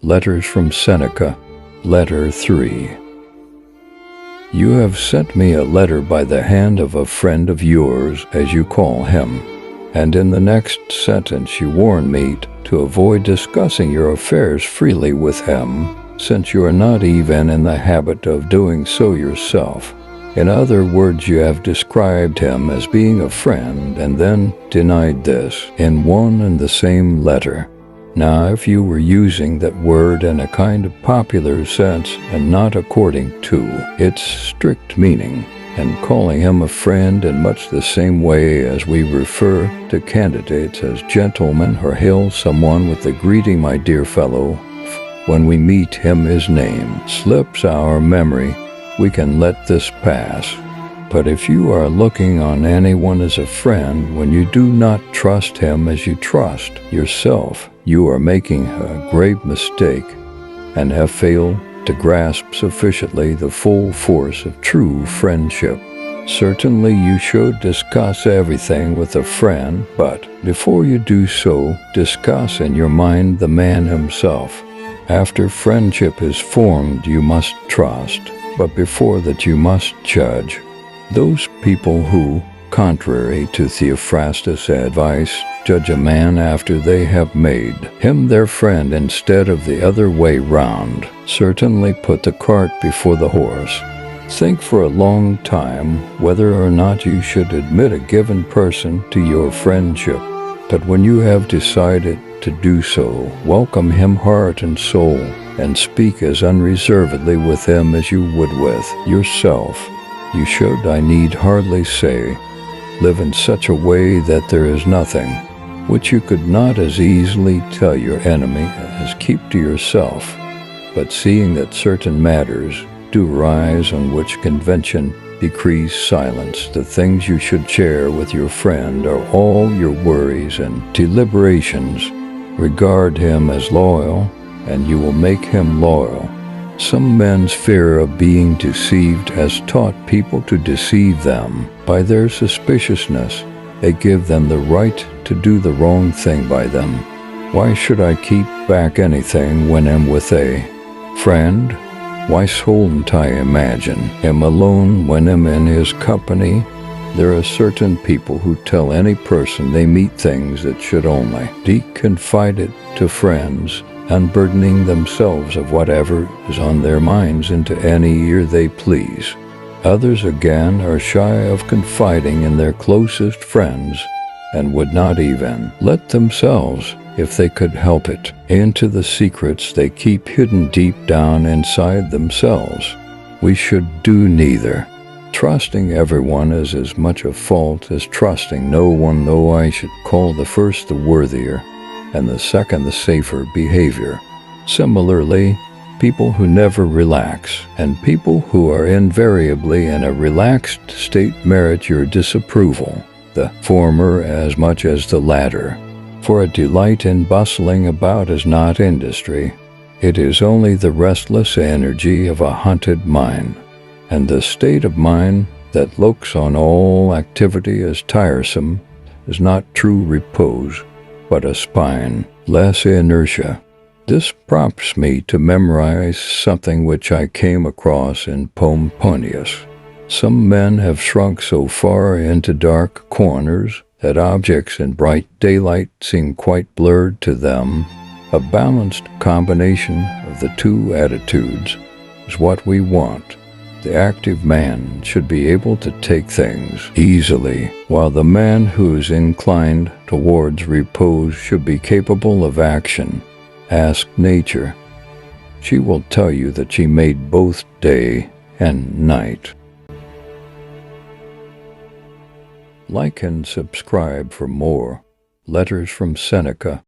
Letters from Seneca, Letter 3. You have sent me a letter by the hand of a friend of yours, as you call him, and in the next sentence you warn me to avoid discussing your affairs freely with him, since you are not even in the habit of doing so yourself. In other words, you have described him as being a friend and then denied this in one and the same letter. Now, if you were using that word in a kind of popular sense and not according to its strict meaning, and calling him a friend in much the same way as we refer to candidates as gentlemen or hail someone with the greeting, my dear fellow, when we meet him his name slips our memory, we can let this pass. But if you are looking on anyone as a friend when you do not trust him as you trust yourself, you are making a grave mistake and have failed to grasp sufficiently the full force of true friendship. Certainly you should discuss everything with a friend, but before you do so, discuss in your mind the man himself. After friendship is formed, you must trust, but before that you must judge. Those people who, contrary to Theophrastus' advice, judge a man after they have made him their friend instead of the other way round, certainly put the cart before the horse. Think for a long time whether or not you should admit a given person to your friendship, but when you have decided to do so, welcome him heart and soul, and speak as unreservedly with him as you would with yourself. You should, I need hardly say, live in such a way that there is nothing which you could not as easily tell your enemy as keep to yourself. But seeing that certain matters do rise on which convention decrees silence, the things you should share with your friend are all your worries and deliberations. Regard him as loyal, and you will make him loyal. Some men's fear of being deceived has taught people to deceive them. By their suspiciousness, they give them the right to do the wrong thing by them. Why should I keep back anything when I'm with a friend? Why shouldn't I imagine him alone when I'm in his company? There are certain people who tell any person they meet things that should only be confided to friends, unburdening themselves of whatever is on their minds into any ear they please. Others again are shy of confiding in their closest friends, and would not even let themselves, if they could help it, into the secrets they keep hidden deep down inside themselves. We should do neither. Trusting everyone is as much a fault as trusting no one, though I should call the first the worthier, and the second the safer behavior. Similarly, people who never relax, and people who are invariably in a relaxed state merit your disapproval, the former as much as the latter. For a delight in bustling about is not industry. It is only the restless energy of a hunted mind, and the state of mind that looks on all activity as tiresome is not true repose, but a spine, less inertia. This prompts me to memorize something which I came across in Pomponius. Some men have shrunk so far into dark corners that objects in bright daylight seem quite blurred to them. A balanced combination of the two attitudes is what we want. The active man should be able to take things easily, while the man who is inclined towards repose should be capable of action. Ask nature. She will tell you that she made both day and night. Like and subscribe for more Letters from Seneca,